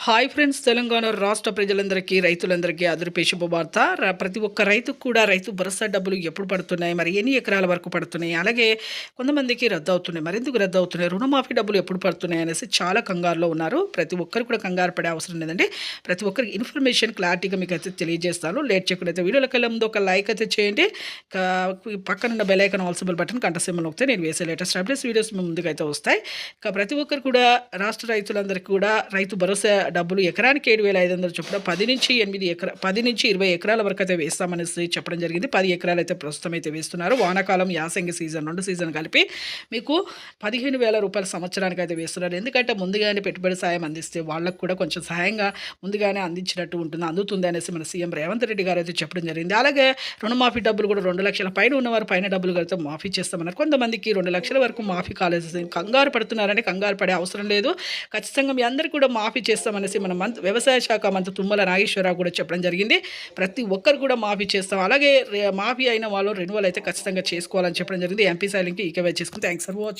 Hi friends, Telangana రాష్ట్ర ప్రజలందరికీ రైతులందరికీ అదిరిపే శుభవార్త. ప్రతి ఒక్క రైతుకు కూడా రైతు భరోసా డబ్బులు ఎప్పుడు పడుతున్నాయి, మరి ఎన్ని ఎకరాల వరకు పడుతున్నాయి, అలాగే కొంతమందికి రద్దు అవుతున్నాయి, మరెందుకు రద్దు అవుతున్నాయి, రుణమాఫీ డబ్బులు ఎప్పుడు పడుతున్నాయి అనేసి చాలా కంగారులో ఉన్నారు. ప్రతి ఒక్కరు కూడా కంగారు పడే అవసరం లేదండి. ప్రతి ఒక్కరికి ఇన్ఫర్మేషన్ క్లారిటీగా మీకు అయితే తెలియజేస్తాను. లేట్ చేయకుండా అయితే వీడియోలోకి వెళ్ళే ముందు ఒక లైక్ అయితే చేయండి. పక్కనున్న bell icon all symbol button కంట సింబల్ నొక్కితే నేను వేసే లేటెస్ట్ అప్డేట్స్ వీడియోస్ మీ ముందుకు అయితే వస్తాయి. ప్రతి ఒక్కరు కూడా రాష్ట్ర రైతులందరికీ కూడా రైతు భరోసా డబ్బులు ఎకరానికి 7,500 చొప్పున 10 నుంచి 20 ఎకరాల వరకు అయితే వేస్తామనేసి చెప్పడం జరిగింది. 10 ఎకరాలు అయితే ప్రస్తుతం అయితే వేస్తున్నారు. వానాకాలం, యాసంగి సీజన్ 2 సీజన్ కలిపి మీకు 15,000 రూపాయల సంవత్సరానికి అయితే వేస్తున్నారు. ఎందుకంటే ముందుగానే పెట్టుబడి సాయం అందిస్తే వాళ్ళకు కూడా కొంచెం సహాయంగా ముందుగానే అందించినట్టు అందుతుంది అనేసి మన సీఎం రేవంత్ రెడ్డి గారు అయితే చెప్పడం జరిగింది. అలాగే రుణమాఫీ డబ్బులు కూడా 2 లక్షల పైన ఉన్నవారు పైన డబ్బులు కలితే మాఫీ చేస్తామన్నారు. కొంతమందికి 2 లక్షల వరకు మాఫీ కాలేదు. కంగారు పడుతున్నారని కంగారు పడే అవసరం లేదు. ఖచ్చితంగా మీ అందరికీ కూడా మాఫీ చేస్తామనేసి మన వ్యవసాయ శాఖ మంత్రి తుమ్మల నాగేశ్వరరావు కూడా చెప్పడం జరిగింది. ప్రతి ఒక్కరు కూడా మాఫీ చేస్తాం. అలాగే మాఫీ అయిన వాళ్ళు రెన్యువల్ అయితే ఖచ్చితంగా చేసుకోవాలని చెప్పడం జరిగింది. ఎంపీ సైలింగ్కి ఈకేవై చేసుకుని థ్యాంక్స్ ఫర్ వాచింగ్.